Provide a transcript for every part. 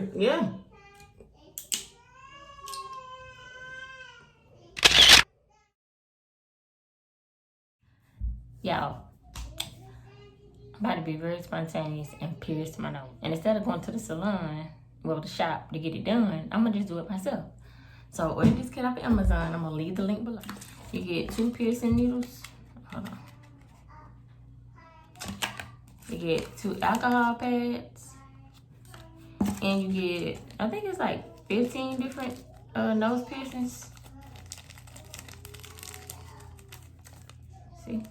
Okay. Yeah. Y'all, I'm about to be very spontaneous and pierce my nose. And instead of going to the salon, well, the shop to get it done, I'm gonna just do it myself. So order this kit off of Amazon. I'm gonna leave the link below. You get 2 piercing needles. Hold on. You get 2 alcohol pads. And you get, I think it's like 15 different nose piercings. See?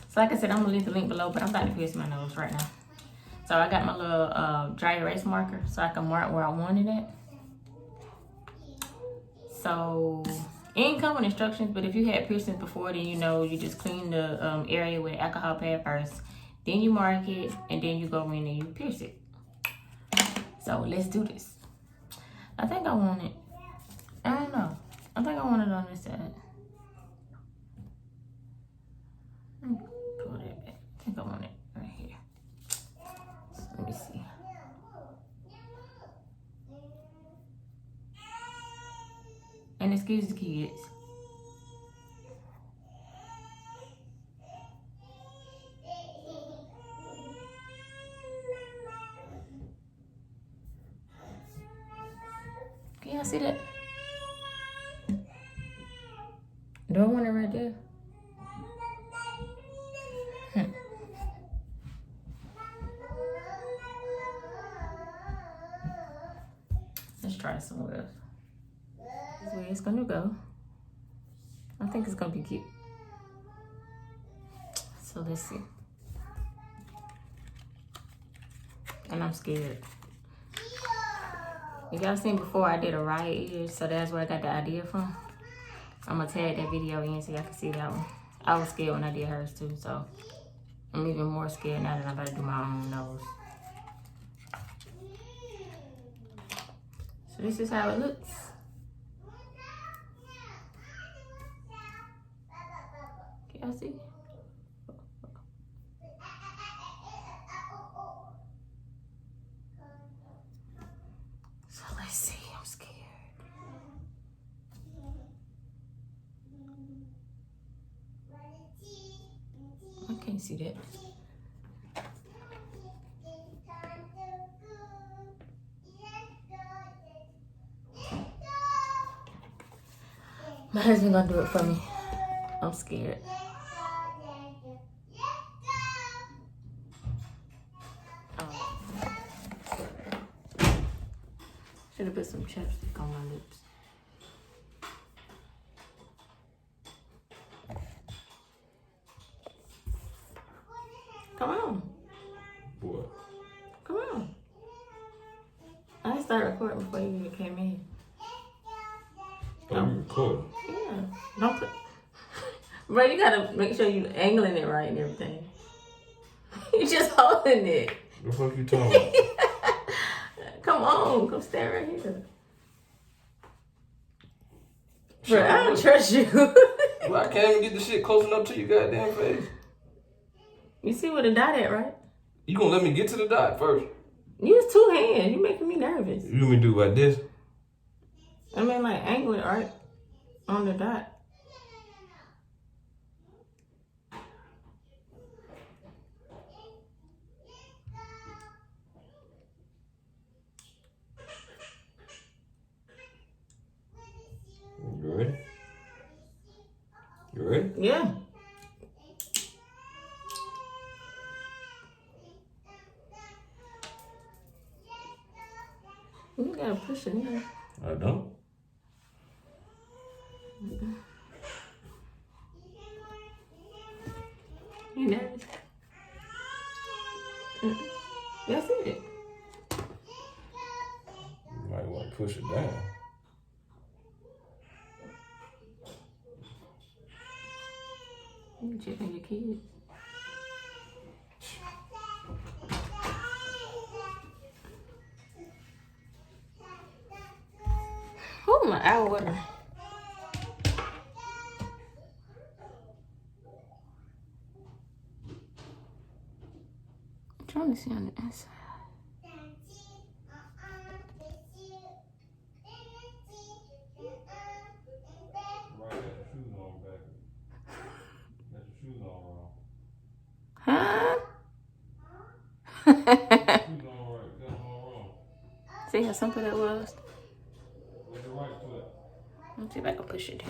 So like I said, I'm gonna leave the link below, but I'm about to pierce my nose right now. So I got my little dry erase marker so I can mark where I wanted it. So it ain't come with instructions, but if you had piercings before, then you know you just clean the area with alcohol pad first. Then you mark it, and then you go in and you pierce it. So let's do this. I think I want it. I don't know. I think I want it on this side. Pull that back. I think I want it right here. So let me see. And excuse the kids. Can y'all see that? Do I want it right there? Let's try somewhere else. This is where it's gonna go. I think it's gonna be cute. So let's see. And I'm scared. You guys seen before I did a riot ear, so that's where I got the idea from. I'm gonna tag that video in so y'all can see that one. I was scared when I did hers too, so I'm even more scared now that I'm about to do my own nose. So this is how it looks. Can y'all see? So let's see, I'm scared. I can't see that. My husband gonna do it for me. I'm scared. Should have put some chapstick on my lips. Come on. What? Come on. I didn't start recording before you even came in. Oh, you recording? Yeah. Don't put... Bro, you gotta make sure you're angling it right and everything. You're just holding it. The fuck you talking about? Come on. Come stand right here. Bro, I don't trust you. Well, I can't even get the shit close enough to your goddamn face. You see where the dot at, right? You gonna let me get to the dot first? Use 2 hands. You making me nervous. You want me to do like this? I mean, like, angle it right on the dot. You ready? You ready? Yeah. You gotta push it in. I don't. You nervous? That's it. You might want to push it down. You can check on your kids. Oh my hour. trying to see on the inside. Huh? See how simple that was? Let's see if I can push it down.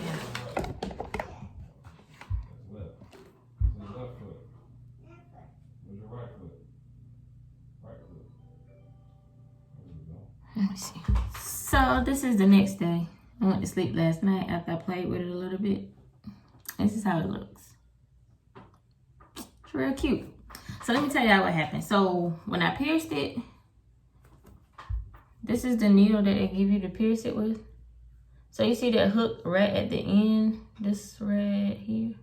Let me see. So this is the next day. I went to sleep last night after I played with it a little bit. This is how it looks. It's real cute. So let me tell y'all what happened. So when I pierced it, this is the needle that they give you to pierce it with. So you see that hook right at the end, this right here.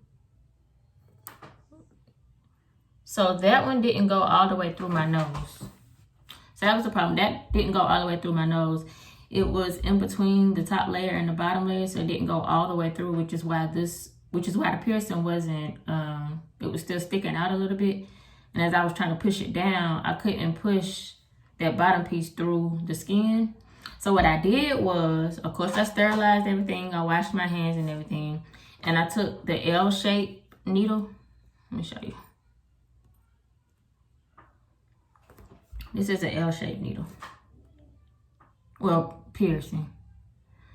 So that one didn't go all the way through my nose. So that was the problem. That didn't go all the way through my nose. It was in between the top layer and the bottom layer, so it didn't go all the way through, which is why the piercing wasn't, it was still sticking out a little bit. And as I was trying to push it down, I couldn't push that bottom piece through the skin. So what I did was, of course, I sterilized everything. I washed my hands and everything. And I took the L-shaped needle. Let me show you. This is an L-shaped needle. Well, piercing.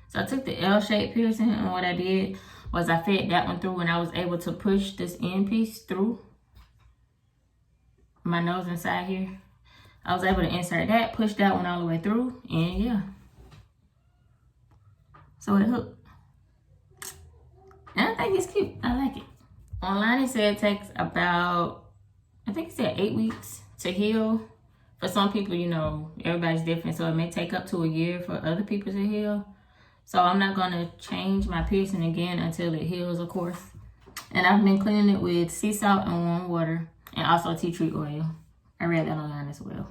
So I took the L-shaped piercing, and what I did was I fed that one through, and I was able to push this end piece through my nose inside here. I was able to insert that, push that one all the way through, and yeah. So it hooked. And I think it's cute. I like it. Online it said it takes about, I think it said 8 weeks to heal. For some people, you know, everybody's different, so it may take up to a year for other people to heal. So I'm not gonna change my piercing again until it heals, of course. And I've been cleaning it with sea salt and warm water, and also tea tree oil. I read that online as well.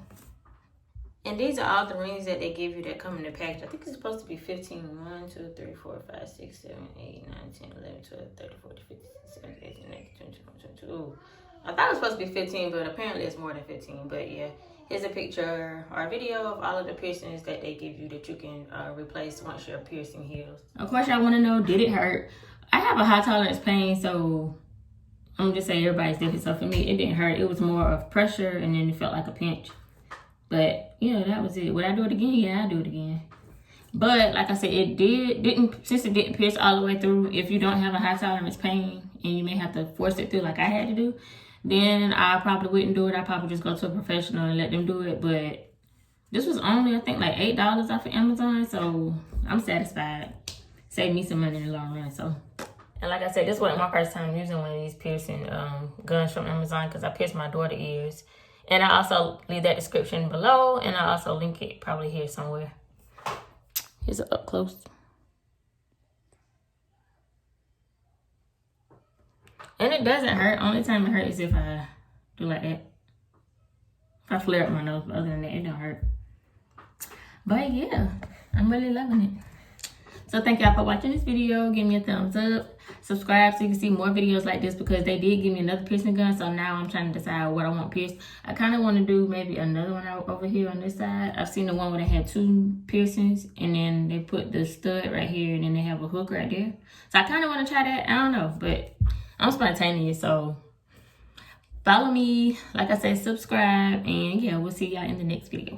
And these are all the rings that they give you that come in the package. I think it's supposed to be 15. 1, 2, 3, 4, 5, 6, 7, 8, 9, 10, 11, 12, 13, 14, 15, 16, 17, 18, 19, 20, 21, 22. Ooh. I thought it was supposed to be 15, but apparently it's more than 15. But yeah, here's a picture or a video of all of the piercings that they give you that you can replace once your piercing heals. Of course, y'all want to know, did it hurt? I have a high tolerance pain, so I'm just saying everybody's different. So for me, it didn't hurt. It was more of pressure, and then it felt like a pinch. But yeah, that was it. Would I do it again? Yeah, I'd do it again. But like I said, since it didn't pierce all the way through, if you don't have a high tolerance pain and you may have to force it through like I had to do, then I probably wouldn't do it. I'd probably just go to a professional and let them do it. But this was only, I think, like $8 off of Amazon. So I'm satisfied. Saved me some money in the long run. So, and like I said, this wasn't my first time using one of these piercing guns from Amazon, because I pierced my daughter's ears. And I also leave that description below, and I also link it probably here somewhere. Here's an up close. And it doesn't hurt. Only time it hurts is if I do like that. If I flare up my nose, but other than that, it don't hurt. But yeah, I'm really loving it. So thank y'all for watching this video. Give me a thumbs up. Subscribe so you can see more videos like this, because they did give me another piercing gun. So now I'm trying to decide what I want pierced. I kind of want to do maybe another one out over here on this side. I've seen the one where they had 2 piercings, and then they put the stud right here, and then they have a hook right there. So I kind of want to try that. I don't know, but I'm spontaneous. So follow me. Like I said, subscribe. And yeah, we'll see y'all in the next video.